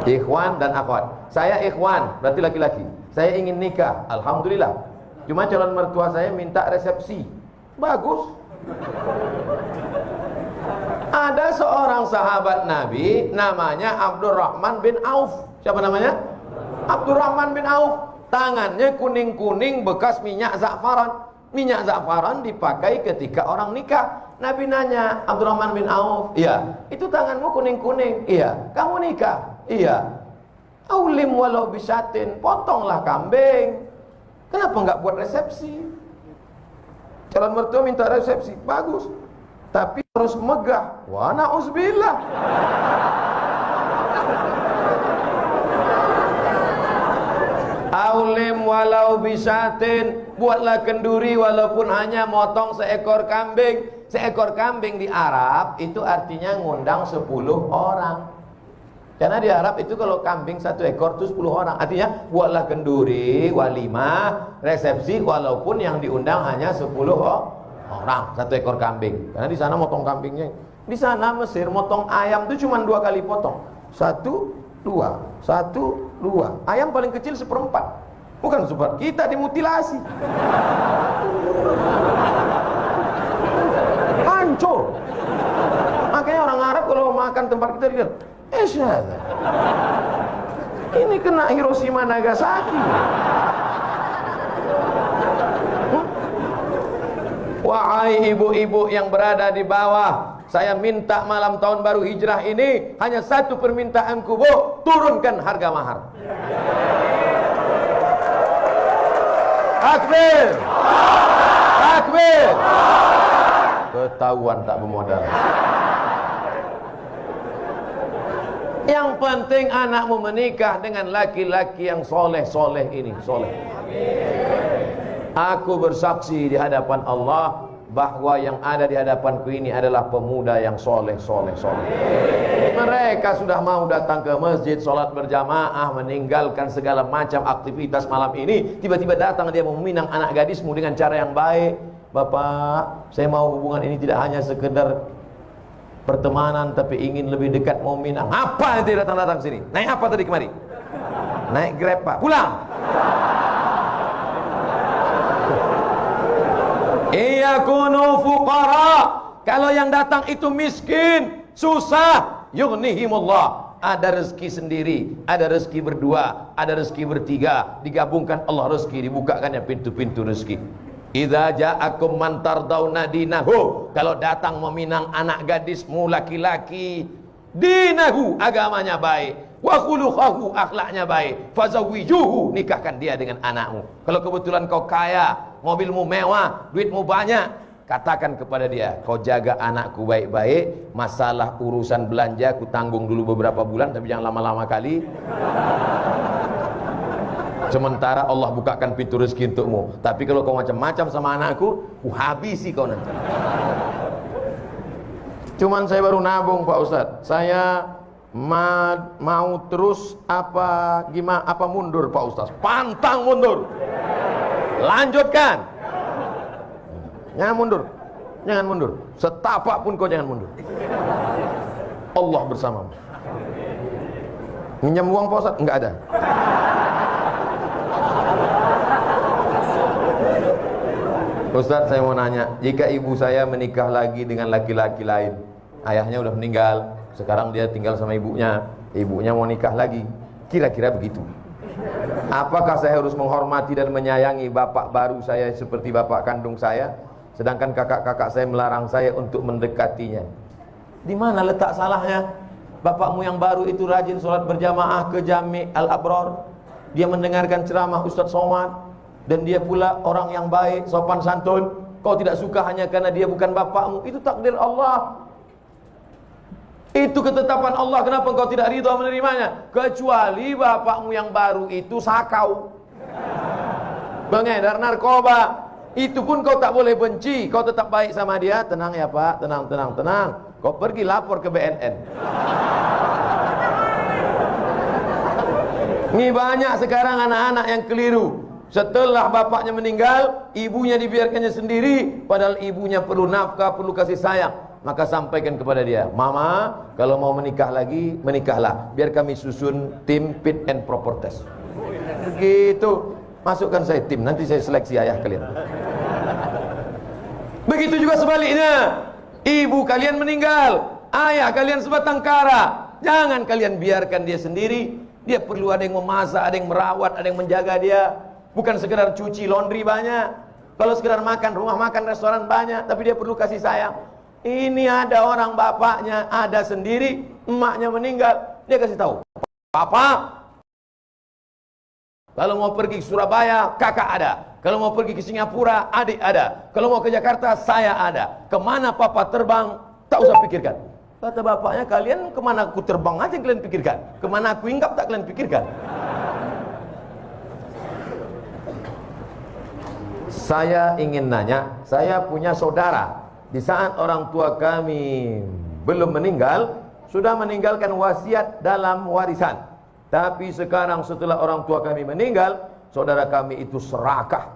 Ikhwan dan akhwat. Saya ikhwan, berarti laki-laki. Saya ingin nikah, alhamdulillah. Cuma calon mertua saya minta resepsi. Bagus. Ada seorang sahabat Nabi namanya Abdurrahman bin Auf. Siapa namanya? Abdurrahman bin Auf. Tangannya kuning-kuning bekas minyak za'faran. Minyak za'faran dipakai ketika orang nikah. Nabi nanya, Abdurrahman bin Auf, iya, itu tanganmu kuning-kuning. Iya. Kamu nikah? Iya. Aulim walau bisatin, potonglah kambing. Kenapa enggak buat resepsi? Calon mertua minta resepsi, bagus. Tapi harus megah. Wa na'udzubillah. Aulim walau bisatin, buatlah kenduri walaupun hanya motong seekor kambing. Seekor kambing di Arab itu artinya ngundang 10 orang. Karena di Arab itu kalau kambing 1 ekor itu 10 orang. Artinya buatlah kenduri, walimah, resepsi walaupun yang diundang hanya 10 orang, 1 ekor kambing. Karena di sana motong kambingnya. Di sana Mesir motong ayam itu cuma 2 kali potong. 1, 2, 1, 2. Ayam paling kecil 1/4. Bukan super. Kita dimutilasi. Hancur. Makanya orang Arab kalau makan tempat kita lihat, ini kena Hiroshima Nagasaki. Wahai ibu-ibu yang berada di bawah, saya minta malam tahun baru hijrah ini hanya 1 permintaanku, Bu, turunkan harga mahar. Takbir. Takbir. Ketahuan tak bermodal. Yang penting anakmu menikah dengan laki-laki yang soleh-soleh ini, soleh. Aku bersaksi di hadapan Allah bahwa yang ada di hadapanku ini adalah pemuda yang soleh. Mereka sudah mau datang ke masjid, sholat berjamaah, meninggalkan segala macam aktivitas malam ini. Tiba-tiba datang dia meminang anak gadismu dengan cara yang baik. Bapak, saya mau hubungan ini tidak hanya sekedar pertemanan, tapi ingin lebih dekat, mau minang. Apa nanti datang-datang sini? Naik apa tadi kemari? Naik Grab, Pak. Pulang. Iyakunu fuqara. Kalau yang datang itu miskin, susah, yughnihimullah. Ada rezeki sendiri, ada rezeki berdua, ada rezeki bertiga, digabungkan Allah rezeki, dibukakannya pintu-pintu rezeki. Idza ja'akum man tardawna dinahu. Kalau datang meminang anak gadismu laki-laki, dinahu, agamanya baik, wa khuluquhu, akhlaknya baik, fazawwijuhu, nikahkan dia dengan anakmu. Kalau kebetulan kau kaya, mobilmu mewah, duitmu banyak, katakan kepada dia, kau jaga anakku baik-baik, masalah urusan belanja ku tanggung dulu beberapa bulan, tapi jangan lama-lama kali. Sementara Allah bukakan pintu rezeki untukmu. Tapi kalau kau macam-macam sama anakku, ku habisi kau nanti. Cuman saya baru nabung, Pak Ustadz. Saya mau terus apa gimana, apa mundur, Pak Ustadz? Pantang mundur. Lanjutkan. Jangan mundur. Jangan mundur. Setapak pun kau jangan mundur. Allah bersamamu. Minjam uang, Pak Ustadz? Enggak ada. Ustadz, saya mau nanya, jika ibu saya menikah lagi dengan laki-laki lain, ayahnya udah meninggal, sekarang dia tinggal sama ibunya, ibunya mau nikah lagi, kira-kira begitu. Apakah saya harus menghormati dan menyayangi bapak baru saya seperti bapak kandung saya, sedangkan kakak-kakak saya melarang saya untuk mendekatinya? Di mana letak salahnya? Bapakmu yang baru itu rajin sholat berjamaah ke Jami' Al-Abrar, dia mendengarkan ceramah Ustadz Somad, dan dia pula orang yang baik, sopan santun. Kau tidak suka hanya karena dia bukan bapakmu. Itu takdir Allah. Itu ketetapan Allah. Kenapa kau tidak ridha menerimanya? Kecuali bapakmu yang baru itu sakau, pengedar narkoba. Itu pun kau tak boleh benci. Kau tetap baik sama dia. Tenang ya Pak, tenang. Kau pergi lapor ke BNN. Ini banyak sekarang anak-anak yang keliru. Setelah bapaknya meninggal, ibunya dibiarkannya sendiri, padahal ibunya perlu nafkah, perlu kasih sayang. maka sampaikan kepada dia, Mama, kalau mau menikah lagi, menikahlah. Biar kami susun tim fit and proper test. Begitu. Masukkan saya tim, nanti saya seleksi ayah kalian. Begitu juga sebaliknya. Ibu kalian meninggal, ayah kalian sebatang kara. Jangan kalian biarkan dia sendiri. Dia perlu ada yang memasak, ada yang merawat, ada yang menjaga dia. Bukan sekedar cuci laundry banyak. Kalau sekedar makan, rumah makan, restoran banyak, tapi dia perlu kasih sayang. Ini ada orang bapaknya ada sendiri, emaknya meninggal, dia kasih tahu, Papa, kalau mau pergi ke Surabaya, kakak ada. Kalau mau pergi ke Singapura, adik ada. Kalau mau ke Jakarta, saya ada. Kemana papa terbang, tak usah pikirkan. Kata bapaknya, kalian kemana aku terbang aja yang kalian pikirkan. Kemana aku hinggap tak kalian pikirkan. Saya ingin nanya, saya punya saudara. Di saat orang tua kami belum meninggal, sudah meninggalkan wasiat dalam warisan. Tapi sekarang setelah orang tua kami meninggal, saudara kami itu serakah.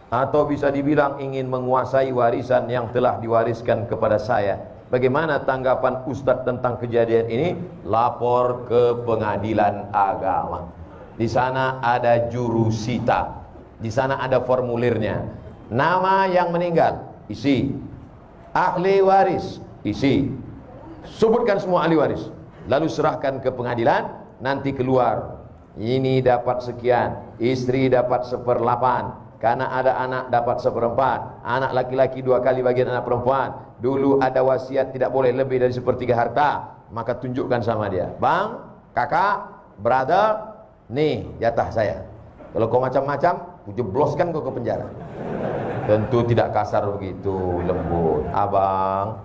Atau bisa dibilang ingin menguasai warisan yang telah diwariskan kepada saya. Bagaimana tanggapan Ustadz tentang kejadian ini? Lapor ke pengadilan agama. Di sana ada jurusita. Di sana ada formulirnya. Nama yang meninggal, isi. Ahli waris, isi. Sebutkan semua ahli waris. Lalu serahkan ke pengadilan. Nanti keluar, ini dapat sekian, istri dapat 1/8, karena ada anak dapat 1/4, anak laki-laki 2 kali bagian anak perempuan. Dulu ada wasiat tidak boleh lebih dari 1/3 harta, maka tunjukkan sama dia, Bang, kakak, brother, nih jatah saya. Kalau kau macam-macam, ku jebloskan kau ke penjara. Tentu tidak kasar begitu, lembut. Abang,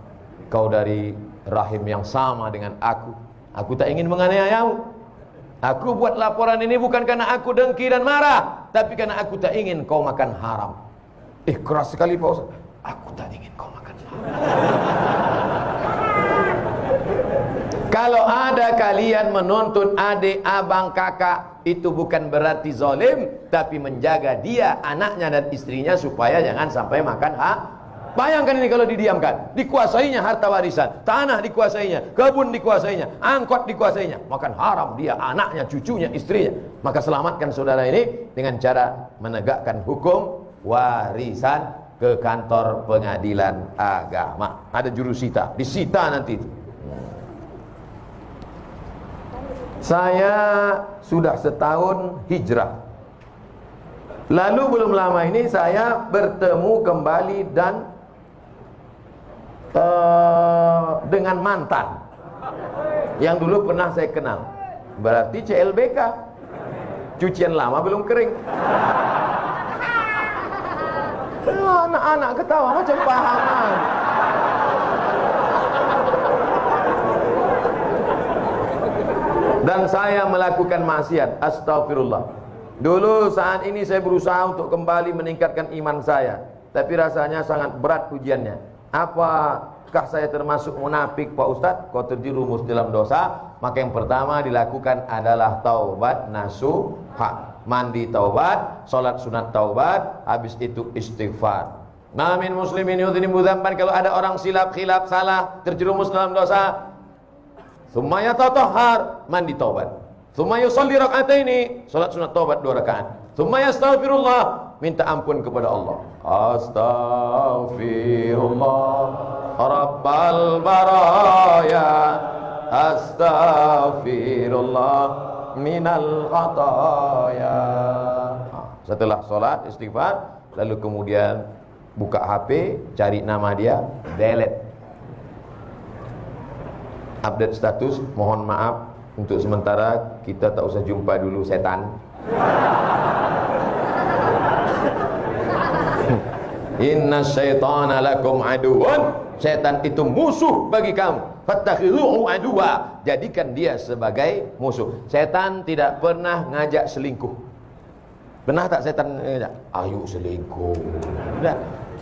kau dari rahim yang sama dengan aku tak ingin menganiayamu. Aku buat laporan ini bukan karena aku dengki dan marah, tapi karena aku tak ingin kau makan haram. Keras sekali Pak Ustaz. Aku tak ingin kau makan haram. Kalau ada kalian menuntut adik, abang, kakak, itu bukan berarti zalim, tapi menjaga dia, anaknya dan istrinya supaya jangan sampai makan haram. Bayangkan ini kalau didiamkan, dikuasainya harta warisan, tanah dikuasainya, kebun dikuasainya, angkot dikuasainya, makan haram dia, anaknya, cucunya, istrinya. Maka selamatkan saudara ini dengan cara menegakkan hukum warisan ke kantor pengadilan agama. Ada jurusita, disita nanti itu. Saya sudah setahun hijrah. Lalu belum lama ini saya bertemu kembali dan dengan mantan yang dulu pernah saya kenal. Berarti CLBK, cucian lama belum kering. Anak-anak ketawa macam pahaman. Dan saya melakukan maksiat, astagfirullah. Dulu saat ini saya berusaha untuk kembali meningkatkan iman saya, tapi rasanya sangat berat ujiannya. Apakah saya termasuk munafik Pak Ustadz? Kau terjerumus dalam dosa, maka yang pertama dilakukan adalah taubat nasuha, mandi taubat, salat sunat taubat, habis itu istighfar. Namin muslimin yudhinibu dzamban, kalau ada orang silap, khilaf, salah, terjerumus dalam dosa, tsumma yatatahhar, mandi taubat. Tsumma yusalli rak'ataini, salat sunat taubat 2 rakaat. Tsumma yastaghfirullah, minta ampun kepada Allah. Astaghfirullah Rabbal baraya, astaghfirullah minal khataya. Setelah sholat istighfar, lalu kemudian buka HP, cari nama dia, delete, update status, mohon maaf untuk sementara kita tak usah jumpa dulu setan. Inna syaitana lakum aduwan, setan itu musuh bagi kamu. Fattakhidhuhu aduwa, jadikan dia sebagai musuh. Setan tidak pernah ngajak selingkuh. Pernah tak setan ngajak? Ayo selingkuh. Tidak.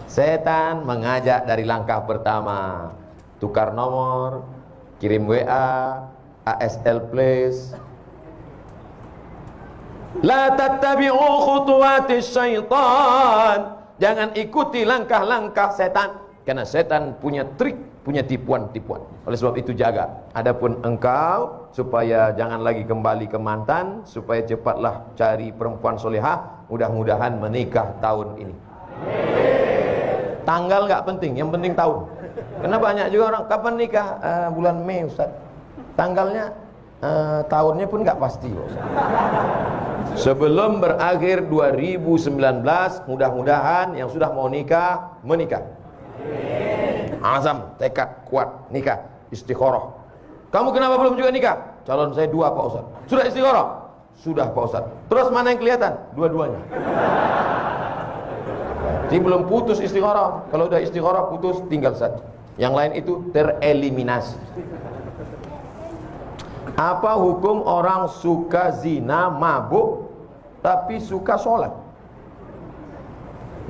Setan mengajak dari langkah pertama, tukar nomor, kirim WA, ASL please. La tattabi'u khutuwatis syaitan. Jangan ikuti langkah-langkah setan. Karena setan punya trik, punya tipuan-tipuan. Oleh sebab itu jaga. Adapun engkau supaya jangan lagi kembali ke mantan, supaya cepatlah cari perempuan solehah, mudah-mudahan menikah tahun ini. Tanggal nggak penting, yang penting tahun. Karena banyak juga orang kapan nikah, bulan Mei Ustaz. Tanggalnya, tahunnya pun nggak pasti Ustaz. Sebelum berakhir 2019, mudah-mudahan yang sudah mau nikah menikah. Azam, tekad kuat, nikah, istikharah. Kamu kenapa belum juga nikah? Calon saya 2 Pak Ustaz. Sudah istikharah? Sudah Pak Ustaz. Terus mana yang kelihatan? Dua-duanya. Jadi belum putus istikharah. Kalau udah istikharah putus, tinggal satu. Yang lain itu tereliminasi. Apa hukum orang suka zina, mabuk, tapi suka sholat?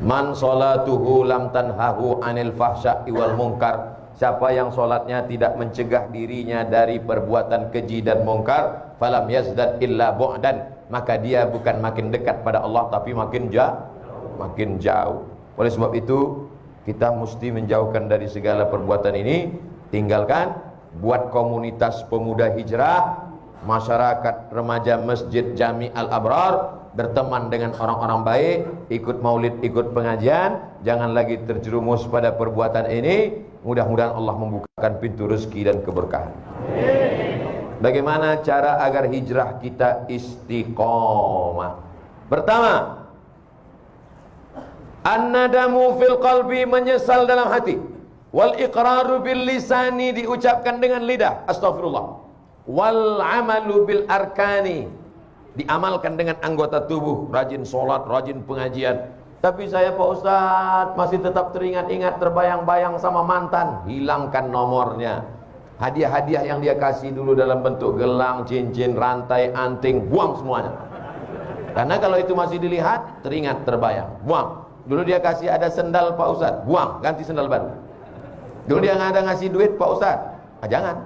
Man sholatuhu lam tanhahu anil fahsya'i wal munkar. Siapa yang sholatnya tidak mencegah dirinya dari perbuatan keji dan mungkar, falam yazdad illa bu'dan, maka dia bukan makin dekat pada Allah, tapi makin jauh. Oleh sebab itu kita mesti menjauhkan dari segala perbuatan ini. Tinggalkan, buat komunitas pemuda hijrah, masyarakat remaja Masjid Jami Al-Abrar, berteman dengan orang-orang baik, ikut maulid, ikut pengajian, jangan lagi terjerumus pada perbuatan ini. Mudah-mudahan Allah membukakan pintu rezeki dan keberkahan. Bagaimana cara agar hijrah kita istiqomah? Pertama, an-nadamu fil qalbi, menyesal dalam hati. Wal iqraru bil lisani, diucapkan dengan lidah, astagfirullah. Wal amalu bil arkani, diamalkan dengan anggota tubuh, rajin sholat, rajin pengajian. Tapi saya Pak Ustadz masih tetap teringat-ingat, terbayang-bayang sama mantan. Hilangkan nomornya. Hadiah-hadiah yang dia kasih dulu dalam bentuk gelang, cincin, rantai, anting, buang semuanya. Karena kalau itu masih dilihat, teringat, terbayang, buang. Dulu dia kasih ada sendal Pak Ustadz, buang, ganti sendal baru. Dulu dia nggak ada ngasih duit Pak Ustadz, jangan.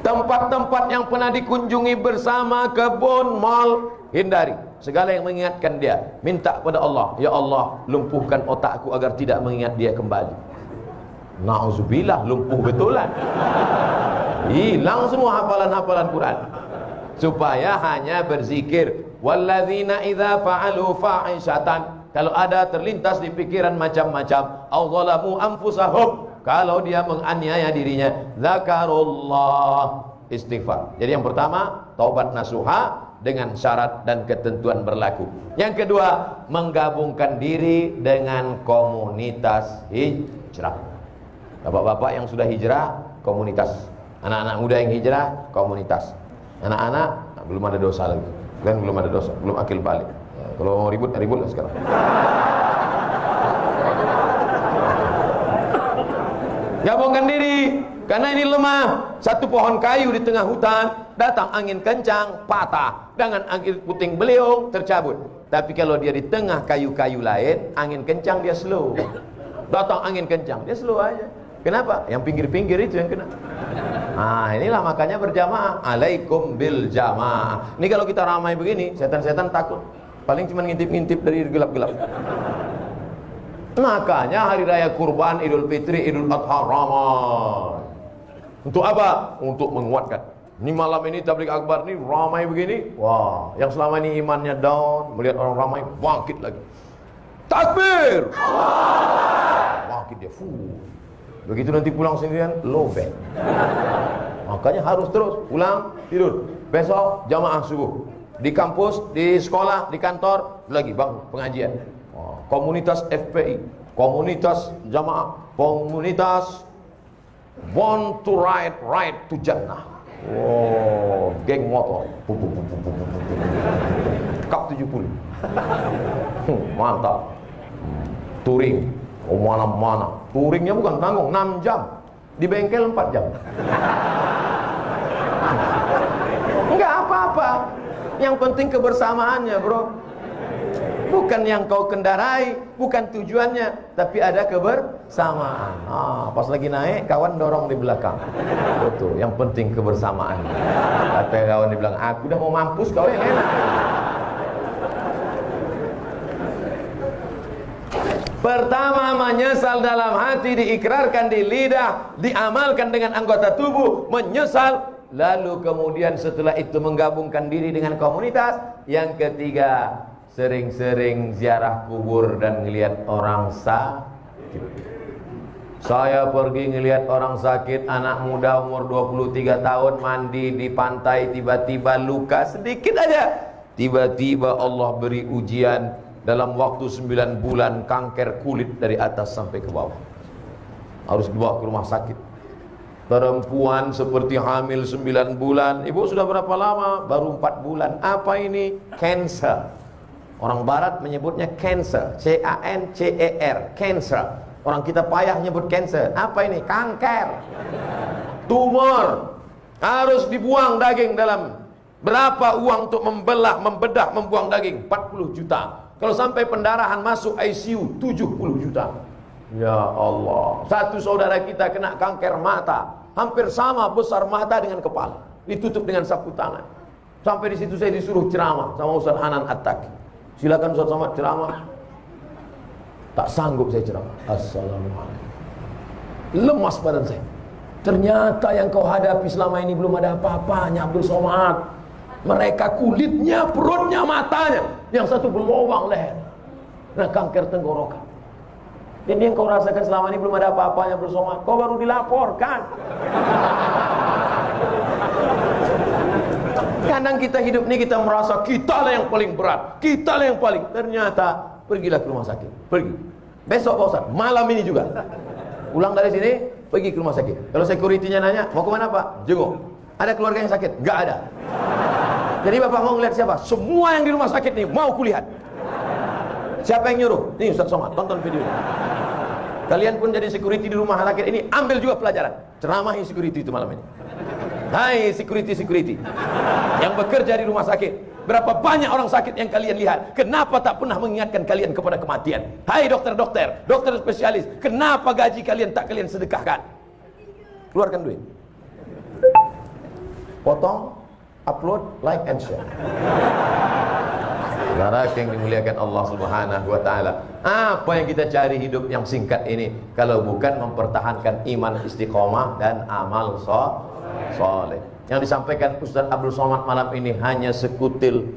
Tempat-tempat yang pernah dikunjungi bersama, kebun, mal, hindari. Segala yang mengingatkan dia, minta pada Allah, ya Allah, lumpuhkan otakku agar tidak mengingat dia kembali. Na'udzubillah, lumpuh betulan. Hilang semua hafalan-hafalan Quran. Supaya hanya berzikir. Walladzina idza fa'alu fa'ishatan, kalau ada terlintas di pikiran macam-macam, au zalamu anfusahum, kalau dia menganiaya dirinya, zakarullah, istighfar. Jadi yang pertama, taubat nasuha dengan syarat dan ketentuan berlaku. Yang kedua, menggabungkan diri dengan komunitas hijrah. Bapak-bapak yang sudah hijrah, komunitas. Anak-anak muda yang hijrah, komunitas. Anak-anak belum ada dosa lagi. Kan belum ada dosa, belum akil balik. Ya, kalau mau ribut, ribut lah sekarang. Gabungkan diri, karena ini lemah. Satu pohon kayu di tengah hutan, datang angin kencang, patah. Dengan angin puting beliung, tercabut. Tapi kalau dia di tengah kayu-kayu lain, angin kencang, dia slow. Datang angin kencang, dia slow aja. Kenapa? Yang pinggir-pinggir itu yang kena. Nah, inilah makanya berjamaah. Alaikum bil jamaah. Ini kalau kita ramai begini, setan-setan takut. Paling cuma ngintip-ngintip dari gelap-gelap. Makanya hari raya kurban, Idul Fitri, Idul Adha ramai. Untuk apa? Untuk menguatkan. Ini malam ini tabligh akbar ini ramai begini. Wah, yang selama ini imannya down, melihat orang ramai, bangkit lagi. Takbir! Bangkit dia. Begitu nanti pulang sendirian, lobek. Makanya harus terus pulang, tidur. Besok jamaah subuh. Di kampus, di sekolah, di kantor, lagi bang pengajian. Komunitas FPI, komunitas jamaah, komunitas born to ride, ride to Jannah. Oh, geng motor. Kap 70. Mantap. Touring. Oh, mana-mana. Touringnya bukan tanggung, 6 jam. Di bengkel 4 jam. Enggak apa-apa. Yang penting kebersamaannya, bro. Bukan yang kau kendarai, bukan tujuannya, tapi ada kebersamaan. Pas lagi naik, kawan dorong di belakang. Betul, yang penting kebersamaan. Kata kawan di belakang, aku udah mau mampus, kau yang enak. Pertama, menyesal dalam hati, diikrarkan di lidah, diamalkan dengan anggota tubuh, menyesal. Lalu kemudian setelah itu menggabungkan diri dengan komunitas. Yang ketiga, sering-sering ziarah kubur dan ngelihat orang sakit. Saya pergi ngelihat orang sakit, anak muda umur 23 tahun mandi di pantai, tiba-tiba luka sedikit aja. Tiba-tiba Allah beri ujian, dalam waktu 9 bulan kanker kulit dari atas sampai ke bawah. Harus dibawa ke rumah sakit. Perempuan seperti hamil 9 bulan. Ibu sudah berapa lama? Baru 4 bulan. Apa ini? Cancer. Orang barat menyebutnya cancer. C-A-N-C-E-R. Cancer. Orang kita payah nyebut cancer. Apa ini? Kanker. Tumor. Harus dibuang daging dalam. Berapa uang untuk membelah, membedah, membuang daging? 40 juta. Kalau sampai pendarahan masuk ICU 70 juta. Ya Allah. Satu saudara kita kena kanker mata. Hampir sama besar mata dengan kepala. Ditutup dengan sapu tangan. Sampai di situ saya disuruh ceramah sama Ustaz Hanan At-Taki. Silakan Ustaz Somad ceramah. Tak sanggup saya ceramah. Assalamualaikum. Lemas badan saya. Ternyata yang kau hadapi selama ini belum ada apa-apanya, Abdul Somad. Mereka kulitnya, perutnya, matanya. Yang satu berlubang leher. Nah, kanker tenggorokan. Jadi yang kau rasakan selama ini belum ada apa-apanya, Abdul Somad. Kau baru dilaporkan. Kadang kita hidup ini kita merasa kita lah yang paling berat, kita lah yang paling. Ternyata pergilah ke rumah sakit. Pergi. Besok Pak Ustaz, malam ini juga. Pulang dari sini, pergi ke rumah sakit. Kalau security-nya nanya, mau kemana Pak? Jenguk. Ada keluarga yang sakit? Gak ada. Jadi Bapak mau ngeliat siapa? Semua yang di rumah sakit ini mau kulihat. Siapa yang nyuruh? Nih Ustaz Somad, tonton video ini. Kalian pun jadi security di rumah sakit ini, ambil juga pelajaran. Ceramahi security itu malam ini. Hai security yang bekerja di rumah sakit, berapa banyak orang sakit yang kalian lihat? Kenapa tak pernah mengingatkan kalian kepada kematian? Hai dokter-dokter, dokter spesialis, kenapa gaji kalian tak kalian sedekahkan? Keluarkan duit, potong, upload, like and share. Saudara yang dimuliakan Allah Subhanahu wa taala, apa yang kita cari hidup yang singkat ini kalau bukan mempertahankan iman istiqomah dan amal soleh. Yang disampaikan Ustaz Abdul Somad malam ini hanya sekutil,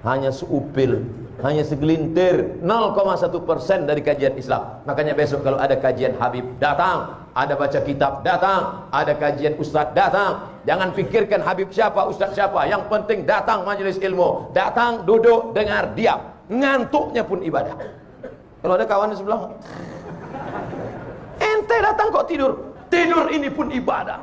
hanya seupil, hanya segelintir, 0,1% dari kajian Islam. Makanya besok kalau ada kajian Habib, datang. Ada baca kitab, datang. Ada kajian Ustaz, datang. Jangan pikirkan Habib siapa, Ustaz siapa. Yang penting datang majelis ilmu. Datang, duduk, dengar, diam. Ngantuknya pun ibadah. Kalau ada kawan di sebelah, ente datang kok tidur. Tidur ini pun ibadah.